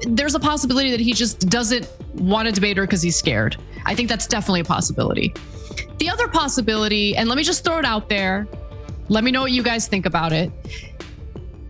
there's a possibility that he just doesn't want to debate her because he's scared. I think that's definitely a possibility. The other possibility, and let me just throw it out there, let me know what you guys think about it.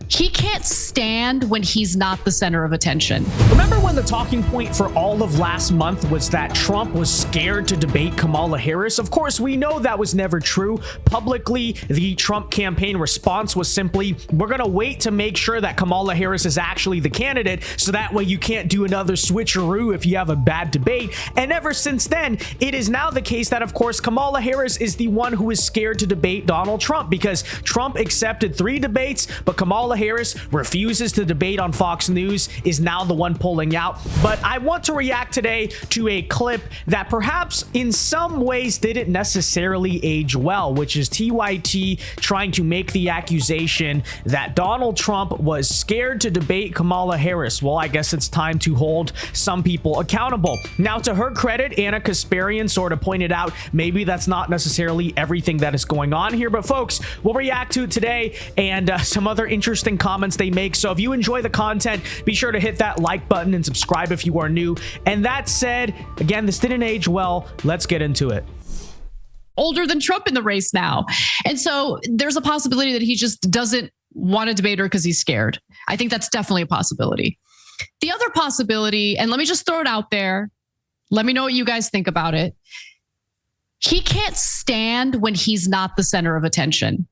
He can't stand when he's not the center of attention. Remember when the talking point for all of last month was that Trump was scared to debate Kamala Harris? Of course, we know that was never true. Publicly, the Trump campaign response was simply, we're going to wait to make sure that Kamala Harris is actually the candidate, so that way you can't do another switcheroo if you have a bad debate. And ever since then, it is now the case that, of course, Kamala Harris is the one who is scared to debate Donald Trump, because Trump accepted 3 debates, but Kamala Harris refuses to debate on Fox News, is now the one pulling out. But I want to react today to a clip that perhaps in some ways didn't necessarily age well, which is TYT trying to make the accusation that Donald Trump was scared to debate Kamala Harris. Well, I guess it's time to hold some people accountable. Now, to her credit, Ana Kasparian sort of pointed out maybe that's not necessarily everything that is going on here, but folks, we'll react to it today and some other interesting comments they make. So if you enjoy the content, be sure to hit that like button and subscribe if you are new. And that said, again, this didn't age well. Let's get into it. Older than Trump in the race now. And so there's a possibility that he just doesn't want to debate her because he's scared. I think that's definitely a possibility. The other possibility, and let me just throw it out there, let me know what you guys think about it. He can't stand when he's not the center of attention.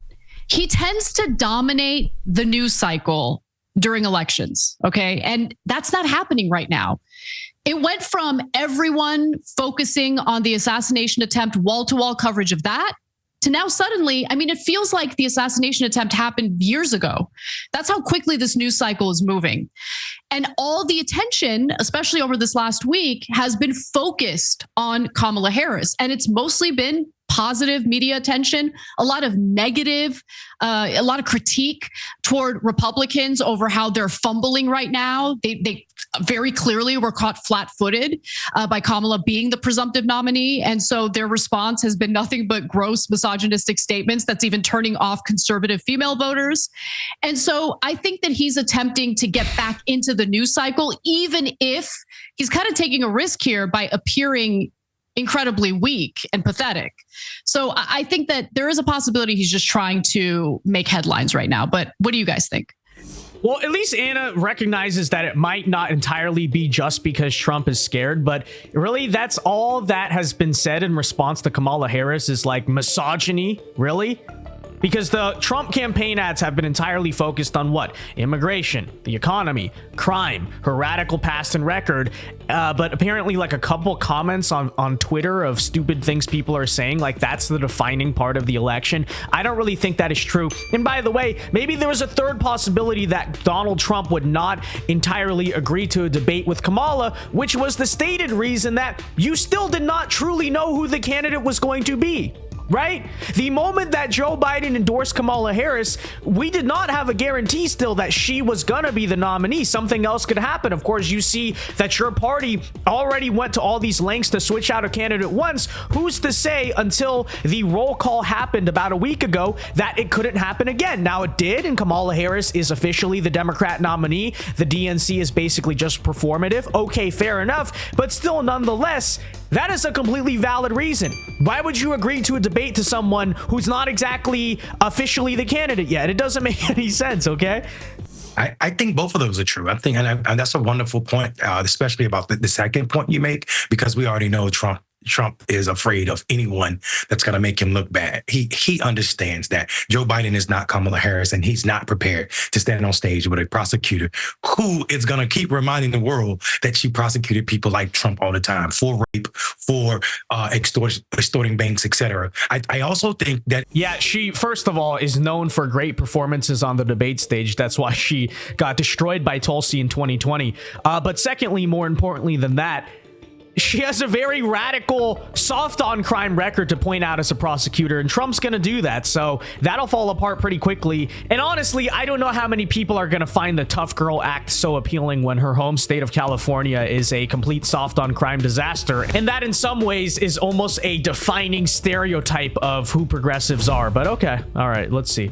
He tends to dominate the news cycle during elections, okay? And that's not happening right now. It went from everyone focusing on the assassination attempt, wall-to-wall coverage of that, to now suddenly, I mean, it feels like the assassination attempt happened years ago. That's how quickly this news cycle is moving. And all the attention, especially over this last week, has been focused on Kamala Harris. And it's mostly been positive media attention, a lot of negative, a lot of critique toward Republicans over how they're fumbling right now. They very clearly were caught flat-footed by Kamala being the presumptive nominee. And so their response has been nothing but gross misogynistic statements that's even turning off conservative female voters. And so I think that he's attempting to get back into the news cycle, even if he's kind of taking a risk here by appearing incredibly weak and pathetic. So I think that there is a possibility he's just trying to make headlines right now. But what do you guys think? Well, at least Ana recognizes that it might not entirely be just because Trump is scared, but really that's all that has been said in response to Kamala Harris is like misogyny, really? Because the Trump campaign ads have been entirely focused on what? Immigration, the economy, crime, her radical past and record. But apparently like a couple comments on Twitter of stupid things people are saying, like that's the defining part of the election. I don't really think that is true. And by the way, maybe there was a third possibility that Donald Trump would not entirely agree to a debate with Kamala, which was the stated reason that you still did not truly know who the candidate was going to be. Right? The moment that Joe Biden endorsed Kamala Harris, we did not have a guarantee still that she was gonna be the nominee. Something else could happen. Of course, you see that your party already went to all these lengths to switch out a candidate once. Who's to say until the roll call happened about a week ago that it couldn't happen again? Now it did, and Kamala Harris is officially the Democrat nominee. The DNC is basically just performative. Okay, fair enough, but still nonetheless, that is a completely valid reason. Why would you agree to a debate to someone who's not exactly officially the candidate yet? It doesn't make any sense, okay? I think both of those are true. I think, and that's a wonderful point, especially about the second point you make, because we already know Trump is afraid of anyone that's going to make him look bad. He understands that Joe Biden is not Kamala Harris, and he's not prepared to stand on stage with a prosecutor who is going to keep reminding the world that she prosecuted people like Trump all the time for rape, for extorting banks, etc. I also think that... Yeah, she, first of all, is known for great performances on the debate stage. That's why she got destroyed by Tulsi in 2020. But secondly, more importantly than that, she has a very radical, soft on crime record to point out as a prosecutor, and Trump's going to do that. So that'll fall apart pretty quickly. And honestly, I don't know how many people are going to find the tough girl act so appealing when her home state of California is a complete soft on crime disaster. And that in some ways is almost a defining stereotype of who progressives are. But okay. All right, let's see.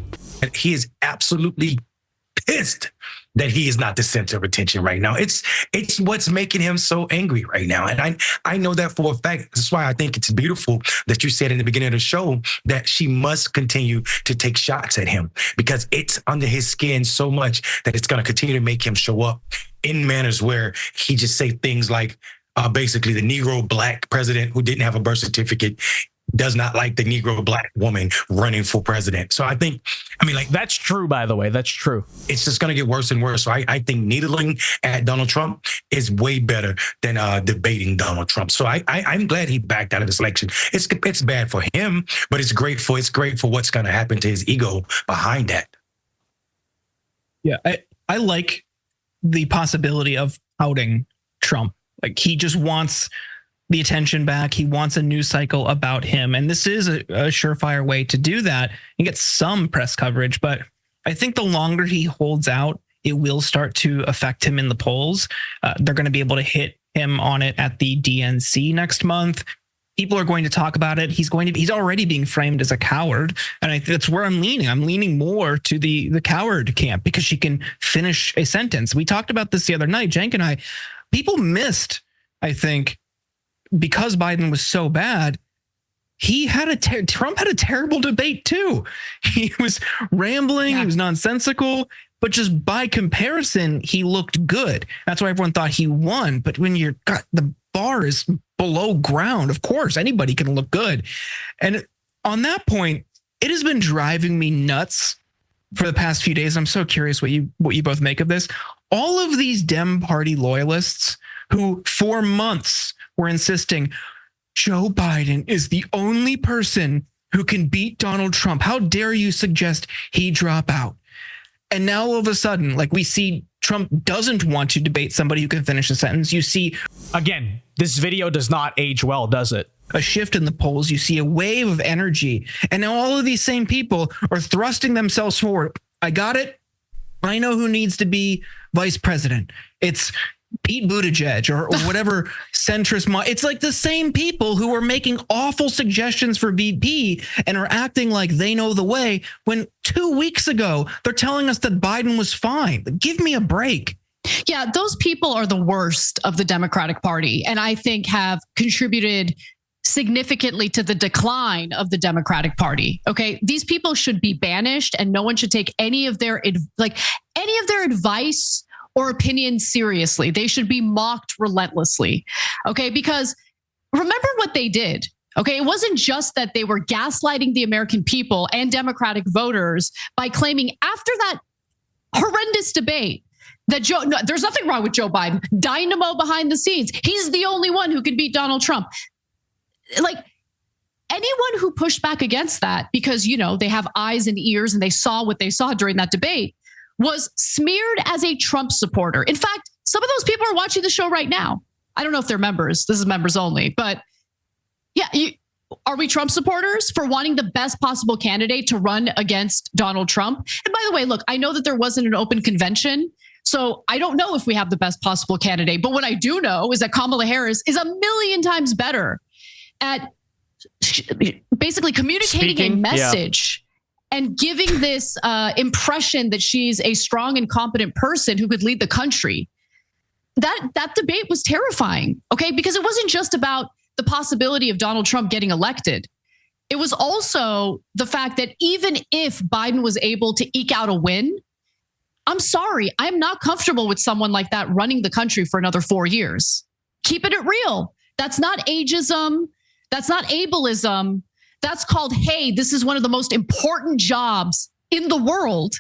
He is absolutely pissed that he is not the center of attention right now. It's what's making him so angry right now. And I know that for a fact. That's why I think it's beautiful that you said in the beginning of the show that she must continue to take shots at him, because it's under his skin so much that it's going to continue to make him show up in manners where he just say things like, basically the Negro black president who didn't have a birth certificate does not like the Negro black woman running for president. So I mean, like, that's true, by the way. That's true. It's just going to get worse and worse. So I think needling at Donald Trump is way better than debating Donald Trump. So I'm glad he backed out of this election. It's bad for him, but it's great for what's going to happen to his ego behind that. Yeah, I like the possibility of outing Trump. Like, he just wants the attention back. He wants a news cycle about him. And this is a surefire way to do that and get some press coverage. But I think the longer he holds out, it will start to affect him in the polls. They're going to be able to hit him on it at the DNC next month. People are going to talk about it. He's already being framed as a coward. And that's where I'm leaning. I'm leaning more to the coward camp, because she can finish a sentence. We talked about this the other night, Cenk and I. People missed, I think, because Biden was so bad, Trump had a terrible debate too. He was rambling, He was nonsensical, but just by comparison, he looked good. That's why everyone thought he won. But when the bar is below ground, of course, anybody can look good. And on that point, it has been driving me nuts for the past few days. I'm so curious what you both make of this. All of these Dem Party loyalists who for months were insisting Joe Biden is the only person who can beat Donald Trump. How dare you suggest he drop out? And now all of a sudden, like, we see Trump doesn't want to debate somebody who can finish a sentence. You see, again, this video does not age well, does it? A shift in the polls. You see a wave of energy. And now all of these same people are thrusting themselves forward. I got it. I know who needs to be vice president. It's Pete Buttigieg or whatever centrist. It's like the same people who are making awful suggestions for VP and are acting like they know the way, when 2 weeks ago they're telling us that Biden was fine. Give me a break. Yeah, those people are the worst of the Democratic Party, and I think have contributed significantly to the decline of the Democratic Party. Okay, these people should be banished, and no one should take any of their advice or opinions seriously. They should be mocked relentlessly. Okay, because remember what they did. Okay, it wasn't just that they were gaslighting the American people and Democratic voters by claiming after that horrendous debate that there's nothing wrong with Joe Biden. Dynamo behind the scenes. He's the only one who can beat Donald Trump. Like, anyone who pushed back against that because, they have eyes and ears and they saw what they saw during that debate was smeared as a Trump supporter. In fact, some of those people are watching the show right now. I don't know if they're members. This is members only. But yeah, are we Trump supporters for wanting the best possible candidate to run against Donald Trump? And by the way, look, I know that there wasn't an open convention, so I don't know if we have the best possible candidate. But what I do know is that Kamala Harris is a million times better at basically communicating a message. Yeah. And giving this impression that she's a strong and competent person who could lead the country. That debate was terrifying, okay? Because it wasn't just about the possibility of Donald Trump getting elected. It was also the fact that even if Biden was able to eke out a win, I'm sorry, I'm not comfortable with someone like that running the country for another 4 years. Keeping it real. That's not ageism. That's not ableism. That's called, hey, this is one of the most important jobs in the world.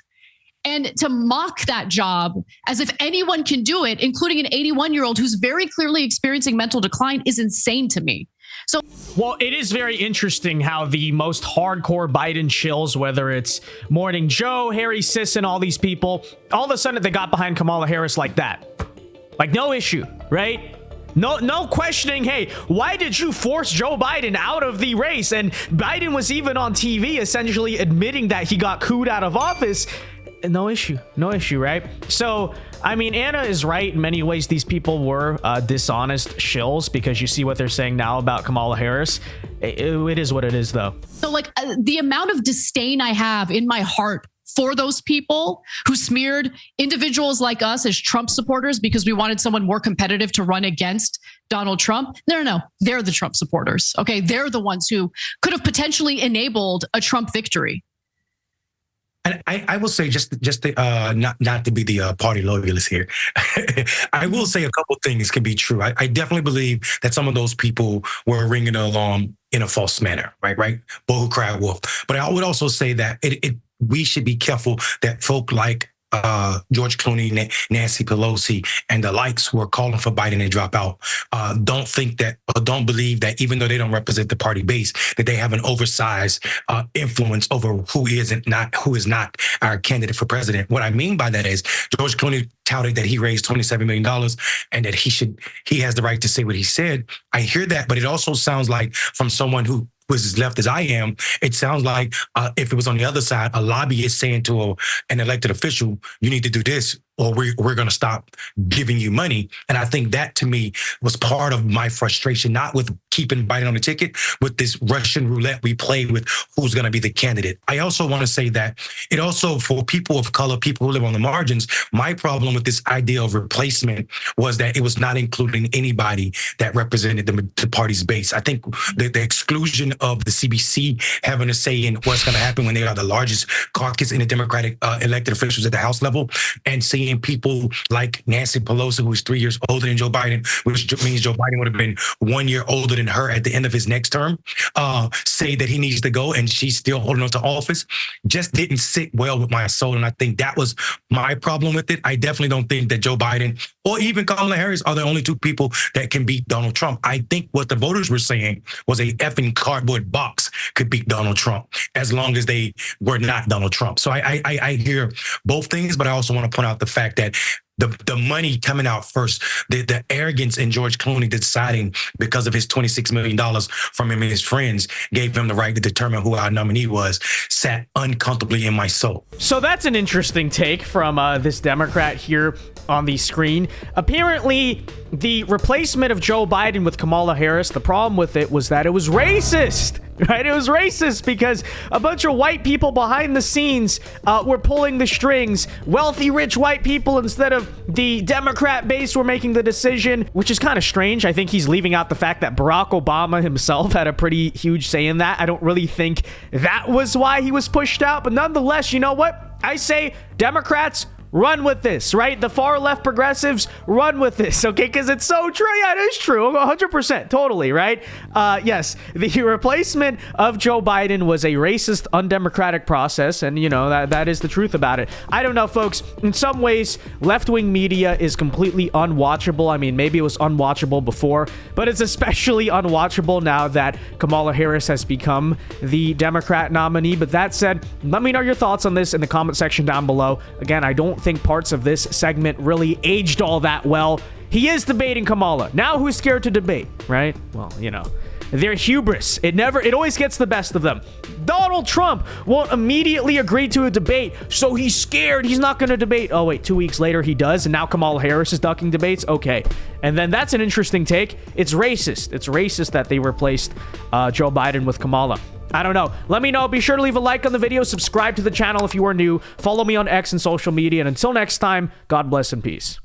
And to mock that job as if anyone can do it, including an 81-year-old who's very clearly experiencing mental decline, is insane to me. So, well, it is very interesting how the most hardcore Biden shills, whether it's Morning Joe, Harry Sisson, all these people, all of a sudden they got behind Kamala Harris like that. Like, no issue, right? No questioning, hey, why did you force Joe Biden out of the race? And Biden was even on TV essentially admitting that he got cooed out of office. No issue, right? So, I mean, Anna is right. In many ways, these people were dishonest shills, because you see what they're saying now about Kamala Harris. It is what it is, though. So, the amount of disdain I have in my heart for those people who smeared individuals like us as Trump supporters because we wanted someone more competitive to run against Donald Trump. No. They're the Trump supporters. Okay. They're the ones who could have potentially enabled a Trump victory. And I will say, just not to be the party loyalist here, I will say a couple things can be true. I definitely believe that some of those people were ringing the alarm in a false manner, right? Bull who cried wolf. But I would also say that we should be careful that folk like George Clooney, Nancy Pelosi, and the likes who are calling for Biden to drop out, don't think that, or don't believe that, even though they don't represent the party base, that they have an oversized influence over who is not our candidate for president. What I mean by that is George Clooney touted that he raised $27 million and that he has the right to say what he said. I hear that, but it also sounds like, from someone who was as left as I am, it sounds like if it was on the other side, a lobbyist saying to an elected official, you need to do this or we're going to stop giving you money. And I think that, to me, was part of my frustration, not with keeping Biden on the ticket, with this Russian roulette we played with who's going to be the candidate. I also want to say that it also, for people of color, people who live on the margins, my problem with this idea of replacement was that it was not including anybody that represented the party's base. I think the exclusion of the CBC having a say in what's going to happen when they are the largest caucus in the Democratic elected officials at the House level, and seeing people like Nancy Pelosi, who is 3 years older than Joe Biden, which means Joe Biden would have been 1 year older than her at the end of his next term, say that he needs to go and she's still holding on to office, just didn't sit well with my soul. And I think that was my problem with it. I definitely don't think that Joe Biden or even Kamala Harris are the only two people that can beat Donald Trump. I think what the voters were saying was a effing cardboard box could beat Donald Trump, as long as they were not Donald Trump. So I hear both things, but I also want to point out the fact that the money coming out first, the arrogance in George Clooney deciding, because of his $26 million from him and his friends, gave him the right to determine who our nominee was, sat uncomfortably in my soul. So that's an interesting take from this Democrat here on the screen. Apparently, the replacement of Joe Biden with Kamala Harris, the problem with it was that it was racist. Right? It was racist because a bunch of white people behind the scenes were pulling the strings. Wealthy, rich white people, instead of the Democrat base, were making the decision, which is kind of strange. I think he's leaving out the fact that Barack Obama himself had a pretty huge say in that. I don't really think that was why he was pushed out. But nonetheless, you know what? I say Democrats, run with this, right? The far left progressives, run with this, okay? Because it's so true. Yeah, it is true. 100%. Totally, right? Yes, the replacement of Joe Biden was a racist, undemocratic process. And, you know, that is the truth about it. I don't know, folks. In some ways, left-wing media is completely unwatchable. I mean, maybe it was unwatchable before, but it's especially unwatchable now that Kamala Harris has become the Democrat nominee. But that said, let me know your thoughts on this in the comment section down below. Again, I don't think parts of this segment really aged all that well. He is debating Kamala. Now who's scared to debate, right? Well, you know, their hubris. It always gets the best of them. Donald Trump won't immediately agree to a debate, so he's scared he's not going to debate. Oh, wait, 2 weeks later he does, and now Kamala Harris is ducking debates? Okay. And then that's an interesting take. It's racist. It's racist that they replaced Joe Biden with Kamala. I don't know. Let me know. Be sure to leave a like on the video. Subscribe to the channel if you are new. Follow me on X and social media. And until next time, God bless and peace.